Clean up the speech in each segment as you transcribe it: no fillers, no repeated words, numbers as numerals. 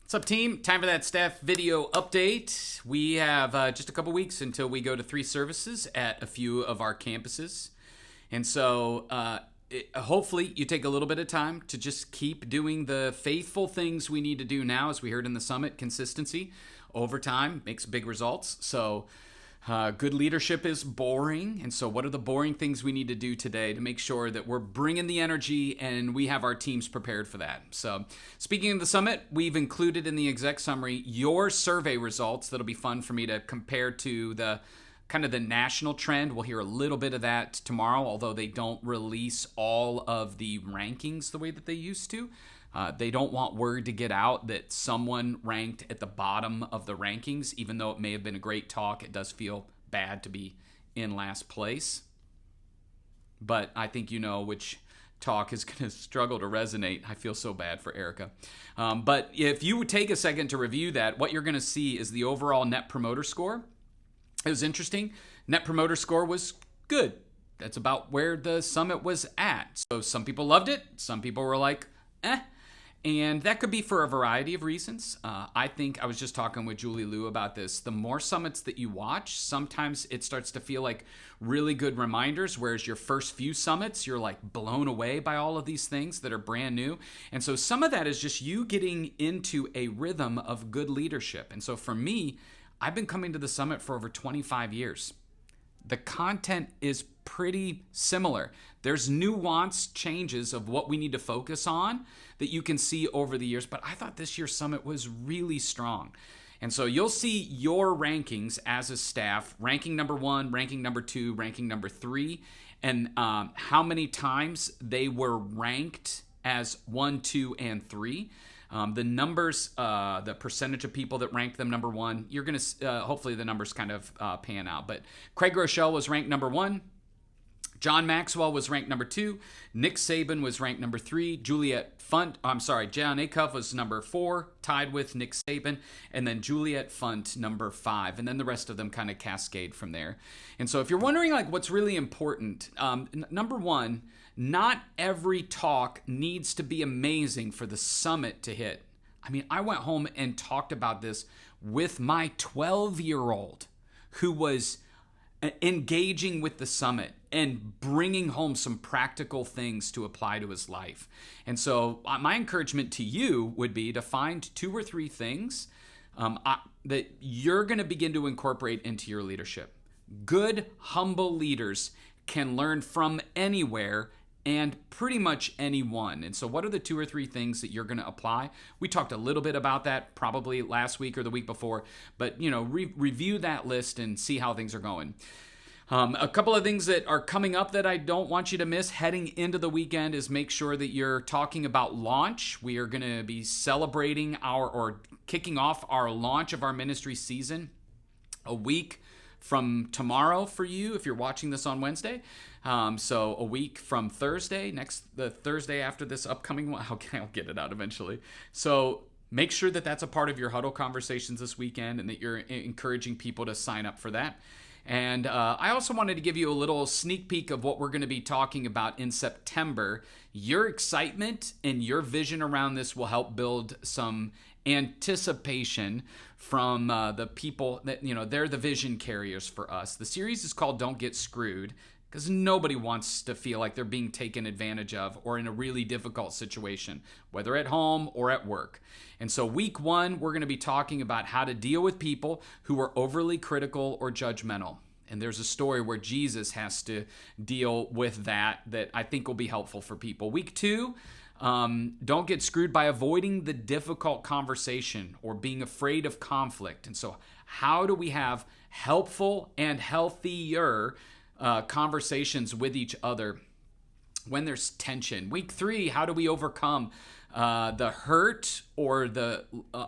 What's up, team? Time for that staff video update. We have just a couple weeks until we go to 3 services at a few of our campuses. And so hopefully you take a little bit of time to just keep doing the faithful things we need to do now, as we heard in the summit. Consistency over time makes big results. So good leadership is boring. And so what are the boring things we need to do today to make sure that we're bringing the energy and we have our teams prepared for that? So speaking of the summit, we've included in the exec summary your survey results. That'll be fun for me to compare to the kind of the national trend. We'll hear a little bit of that tomorrow, although they don't release all of the rankings the way that they used to. They don't want word to get out that someone ranked at the bottom of the rankings, even though it may have been a great talk. It does feel bad to be in last place. But I think you know which talk is going to struggle to resonate. I feel so bad for Erica. But if you would take a second to review that, what you're going to see is the overall Net Promoter Score. It was interesting. Net Promoter Score was good. That's about where the summit was at. So some people loved it. Some people were like, eh. And that could be for a variety of reasons. I think I was just talking with Julie Liu about this. The more summits that you watch, sometimes it starts to feel like really good reminders, whereas your first few summits, you're like blown away by all of these things that are brand new. And so some of that is just you getting into a rhythm of good leadership. And so for me, I've been coming to the summit for over 25 years. The content is pretty similar. There's nuanced changes of what we need to focus on that you can see over the years, but I thought this year's summit was really strong. And so you'll see your rankings as a staff, ranking number 1, ranking number 2, ranking number 3, and how many times they were ranked as 1, 2, and 3. The numbers, the percentage of people that ranked them number 1, you're going to, hopefully the numbers kind of pan out. But Craig Rochelle was ranked number 1. John Maxwell was ranked number 2. Nick Saban was ranked number 3. John Acuff was number 4, tied with Nick Saban. And then Juliet Funt, number 5. And then the rest of them kind of cascade from there. And so if you're wondering like what's really important, number 1, not every talk needs to be amazing for the summit to hit. I mean, I went home and talked about this with my 12-year-old who was engaging with the summit and bringing home some practical things to apply to his life. And so my encouragement to you would be to find 2 or 3 things that you're going to begin to incorporate into your leadership. Good, humble leaders can learn from anywhere and pretty much anyone. And so what are the 2 or 3 things that you're going to apply? We talked a little bit about that probably last week or the week before, but review that list and see how things are going. A couple of things that are coming up that I don't want you to miss heading into the weekend is make sure that you're talking about launch. We are going to be celebrating or kicking off our launch of our ministry season a week from tomorrow for you if you're watching this on Wednesday. So a week from Thursday, the Thursday after this upcoming one. Okay, I'll get it out eventually. So make sure that that's a part of your huddle conversations this weekend and that you're encouraging people to sign up for that. And I also wanted to give you a little sneak peek of what we're going to be talking about in September. Your excitement and your vision around this will help build some anticipation from the people that, they're the vision carriers for us. The series is called Don't Get Screwed because nobody wants to feel like they're being taken advantage of or in a really difficult situation, whether at home or at work. And so week 1, we're going to be talking about how to deal with people who are overly critical or judgmental. And there's a story where Jesus has to deal with that I think will be helpful for people. Week 2, don't get screwed by avoiding the difficult conversation or being afraid of conflict. And so how do we have helpful and healthier conversations with each other when there's tension? Week 3, how do we overcome the hurt or the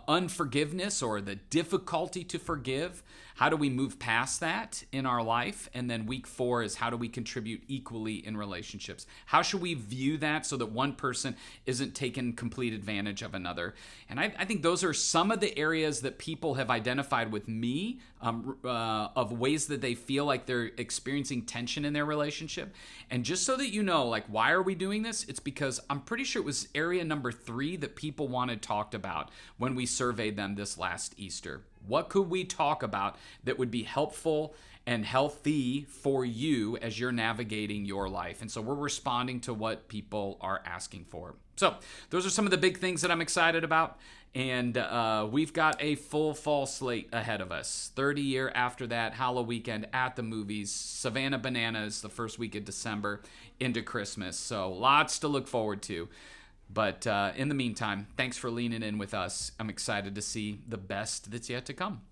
unforgiveness or the difficulty to forgive? how do we move past that in our life? And then week 4 is how do we contribute equally in relationships? How should we view that so that one person isn't taking complete advantage of another? And I think those are some of the areas that people have identified with me of ways that they feel like they're experiencing tension in their relationship. And just so that you know, like, why are we doing this? It's because I'm pretty sure it was area number 3 that people wanted talked about when we surveyed them this last Easter. What could we talk about that would be helpful and healthy for you as you're navigating your life? And so we're responding to what people are asking for. So those are some of the big things that I'm excited about. And we've got a full fall slate ahead of us. 30-year after that, Halloween weekend at the movies, Savannah Bananas the first week of December into Christmas. So lots to look forward to. But in the meantime, thanks for leaning in with us. I'm excited to see the best that's yet to come.